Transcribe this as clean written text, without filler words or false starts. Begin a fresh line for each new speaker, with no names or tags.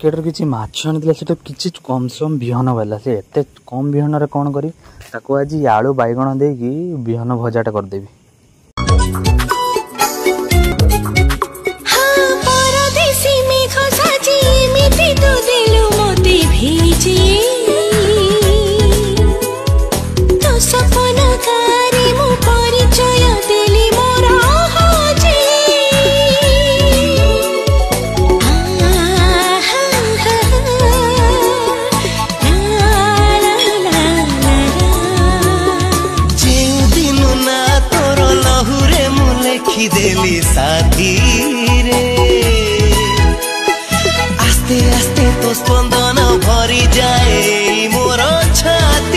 Marketer किसी माछ आनी से किसी कम सम बिहन बाला से एत कम बिहन कौन करी आज आलू बैगण दे बिहन भजाटा करदेवी।
देली साथी रे आस्ते आस्ते तो स्पंदन भरी जाए मोर छाती।